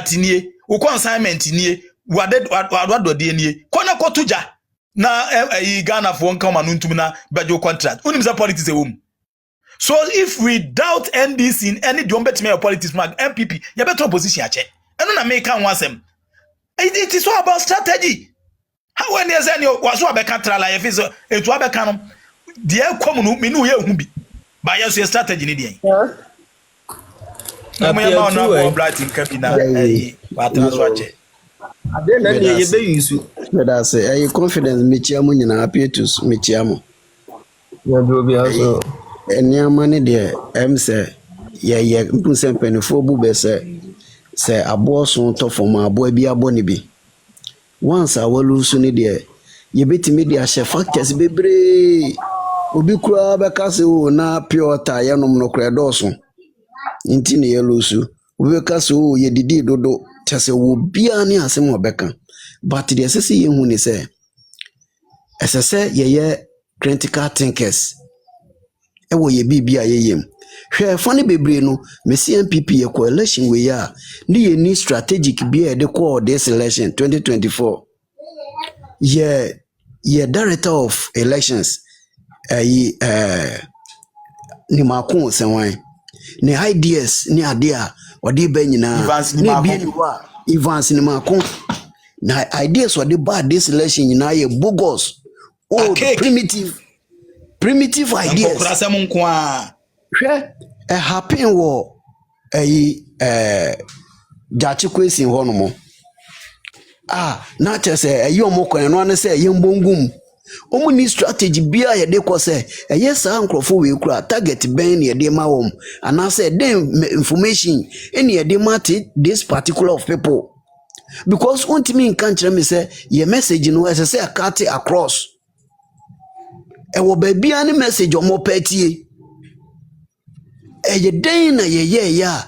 contract nie wo consignment nie wado de nie kona kotuja na Ghana for nkama no ntum na bejo contract unim za politics e wom. So if we doubt NDC in any dombetime politics mag MPP you better opposition ache eno na make kan wasem. It is all about strategy. How when you say you was abeka trala ye fiso etu abeka no de ekom no me no ye hu bi ba yes your strategy ni de na me ma na bright in kabina patna so ache ade na de ye be yusu that say confidence me chiamu nyina apietus me chiamu ya do bi aso eniama ne de say ye mpun penifo bu be say abo so to form abo bi abo ne bi once awalu so ne de ye betimi de ahye factors bebre obi kura be kase o na pure water ye nom no kura doso nti ne ye lusu obi kase o ye didi dodo tese wo bia ne asem obeka but the sese ye hu ne say esese ye critical thinkers e wo ye bibia ye yem hwe fani bebre no mesi MPP ye coalition we ya ni ye ni strategic bia de call this election 2024 ye director of elections ni makon senwan ni ideas ni adea odi ba nyina ni bia Evans ni makon na ideas odi ba this election nyina ye bogus old primitive ideasokrasem nko a hwe happen wo jachi kwesi ho no mo na chese omokon no an say ye mbongum omuni strategy bia ye de ko say sa nkrofo we kura target ben ye de ma wom and say dem information any ye de ma this particular of people because untimi nkan kire me say ye message no say cut across wo ba bia ne message omopatie den na ye ya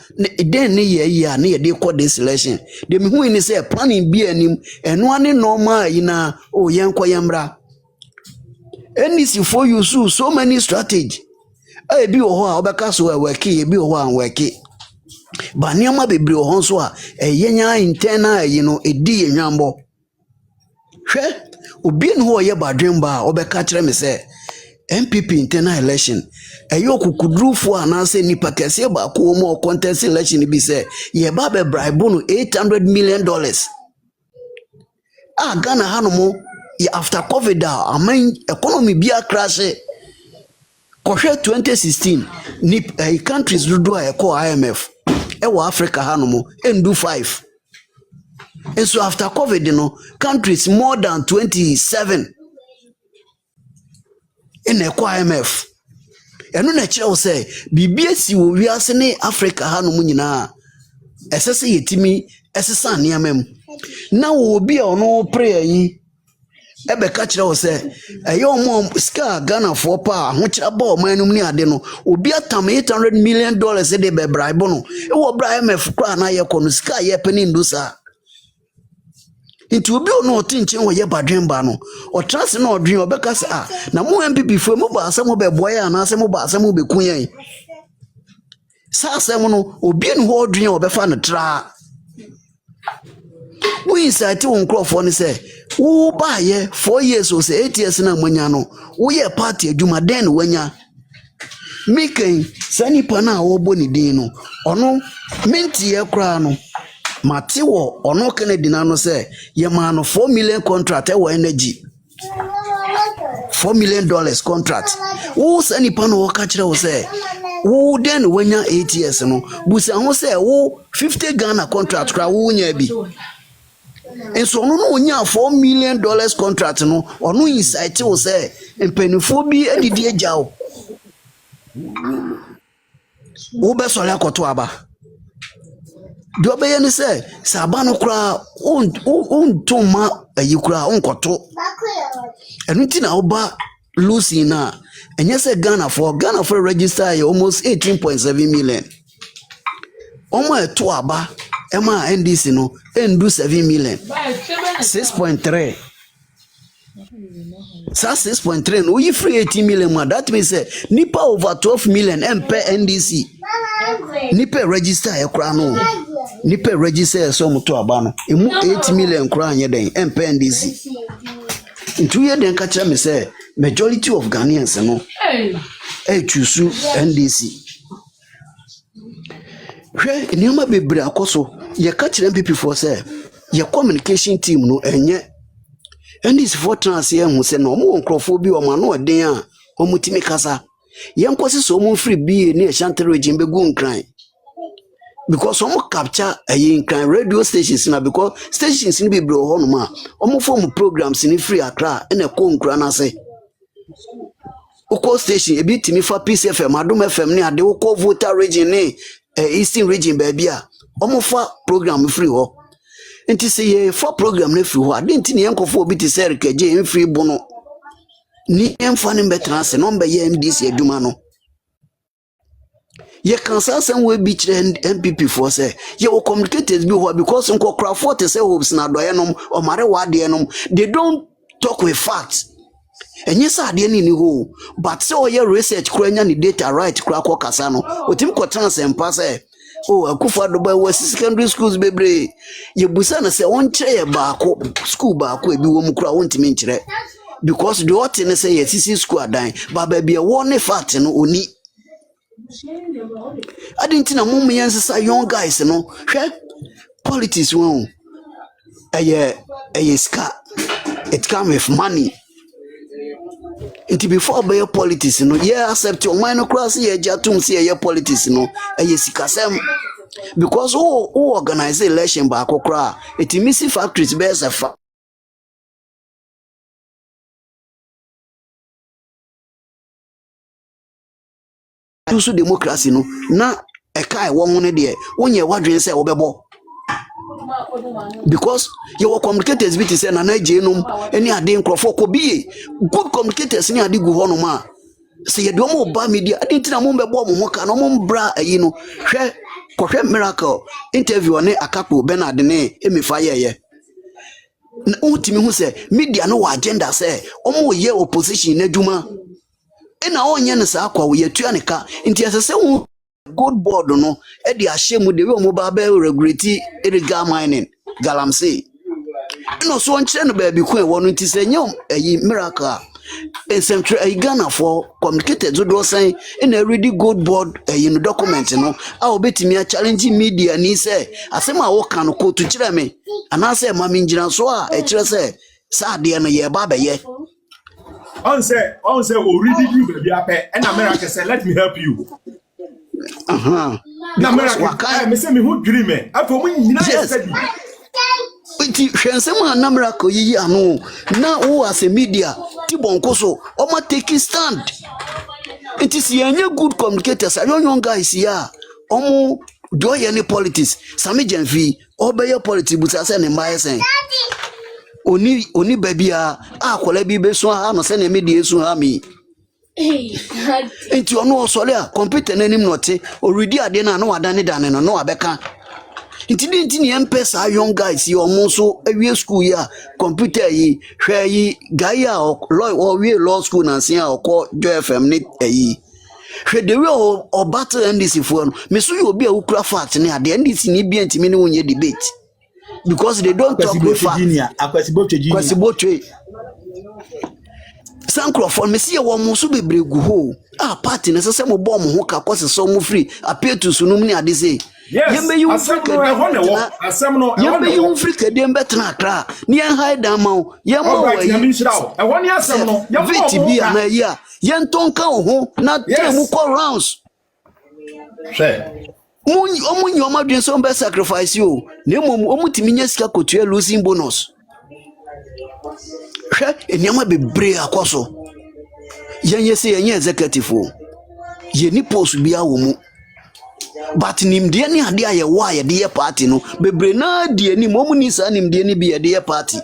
den ne ye ya ne ye de call this selection de me hu ni say planning bi anim eno ane normal yina o yenko yemra NDC for you so many strategy bi wo ho a obeka so work e bi wo ho an work ba niam bebre wo ho so a yenya internal edi yenwambo hwe obi ne ho ye badwen ba obeka kire me say MPP internal election okukudrufo anase nipa kese ba ko mo contest election bi say ye ba be bribe no $800 million Ghana hanomo after COVID economy bia crash kohwe 2016 ni countries do IMF Africa hanomo endu 5 and so after COVID countries more than 27 in IMF eno na kire say bibia si wo wiase ne Africa hanomo nyina esese yetimi esesa niamem na wo bi ono prayer yi ebe ka kire wo say omo ska Ghana for pa ho kire ba o manum ni ade no obi atam $800 million de be bribe no wo bribe IMF kwa na ye kono ska ye penin do sa nti obi ono otinche wo ye badwen ba no o trust na odwen obeka se na mo MPP fo mo ba asem be boy ana asem ba asem be kunyan sa asem no obi no ho odwen obefa no tra we inside won crofo ni say wo ba ye 4 years o say 8 years na manya no wo ye party adwuma den wanya miken sani pana wo boni din no ono minti ye kra no Matiwo ono Kennedy na no say ye man $4 million contract energy $4 million contract wo sani pano wo ka kire wo say wo den wanya 8 years no busa ho say wo 50 Ghana contract kra wo nya bi enso no no nya $4 million contract no ono insight wo say empanifo bi adidi agyawo wo be sole akoto aba do be yen say sabano kra untuma ayikura unkoto enuti na oba Lucy na enye say Ghana for register almost 18.7 million omo eto aba ema NDC no endu 7 million 6.3 sa 6.3 no you free 18 million ma that means say nipa over 12 million MP NDC nipa register e kra no nipa register so moto aba no emu 8 million kura anye den NDC ntu ye den ka kira me say majority of Ghanaians no choose NDC hwe nioma bebre akoso ye ka kira MPP for say ye communication team no enye NDC for trans ye hu say no mo nkrofo bi o ma no den a o mutimi kasa ye nkosi so mo free bi ni Ashanti region be gu nkran because some capture in can radio stations now because stations in be bro honoma form programs in free Accra and a concran na say oko station e bi timi fa Peace FM Adom FM ni ade oko voter region ni eastern region baby a fa program free ho enti say ye for program na free ho ade enti ne yankofo obi ti say rekaje free bono ni emfa ne betra se no be ye MDC adwuma no ye can say we be MPP for say ye will communicate be because nko crafort say hopes na doye nom o mare wade nom they don't talk with facts enye sa ade ni ho but say o ye research kuranya ni data right kura ko kasa no otim ko transfer say oh akufa do boy was secondary schools bebre ye busa na say on kire ba ko school ba ko ebi wo mu kura wontimi nkire because the what ne say ye sisi school adan ba ba bia wo ne fact no oni I didn't know mum yensa young guys no hwe politics won ska it come with money it before by politics no yeah accept your minor class yeah jatum say yeah politics no sikasem because who organize election ba akokra it missing factories be as a so democracy no na ekai wo ho ne de wonye wadwen say obebo because you were communicators bit say na naje num any ade nkrofo ko bi good communicators ni ade gu ho no ma say ye do mo ba media ade ntina mo mbebo mo ho ka no mo bra ayi no hwe kohwe miracle interview ne akapo Bernard ne emifa ye na utimi hu say media no wa agenda say omo ye opposition na dwuma ena onye ne sa akwa wo yetua ne ka nti asese hu good board no e di ahye mu de we mo ba ba regulate illegal mining galamsey no so onche no ba bi ku e wo no nti se nyom ayi miracle ensemtre ayi Ghana for communicated do say ena ready good board ayi no document no a obetimi a challenge media ni say asema wo kan ko to kire me ana say ma minjira so a e kire say sa de no ye ba ba ye on say already you baby ape and America say let me help you na America me say me who dream me after we nyina study iti hwensema na America yi anu na wo as a media ti bonko so o ma take stand it is yenye good communicators young guys ya omo do ye ni politics sami jenfi obeye politics busa say ne mbaye sen oni babia akola bi be so ha no se na media so ha mi enti ono osole a computer nanim note already ade na no wadane dane no abeka enti ni empesa young guys yi omo so awie school ya computer yi hwe yi guy a law we law school na sen a okọ Joy FM ni yi hwe de we o battle NDC for no me so you obi a ukura fact ni ade NDC ni bi enti me ni wonye debate because they don't talk with facts. Kwesibotwe Sankrofon me see wo mo so bebre gu ho ah party na sese mo bom ho ka kwose so mo free appear to sunum ni ade say yembe yu free kedem betra akra ni en hide am o yemo wa yi ehoni asem no yemo bi na ya yen tonka ho na temu ko rounds omu nyoma dwen so be sacrifice you na mom omu timinya sika kotua losing bonus hwe enyama bebre akoso yenye se yenye executive ye ni post bia wo mu but nimde ni ade aye wa ye de party no bebre na de ni momu ni sa nimde ni bi ye de party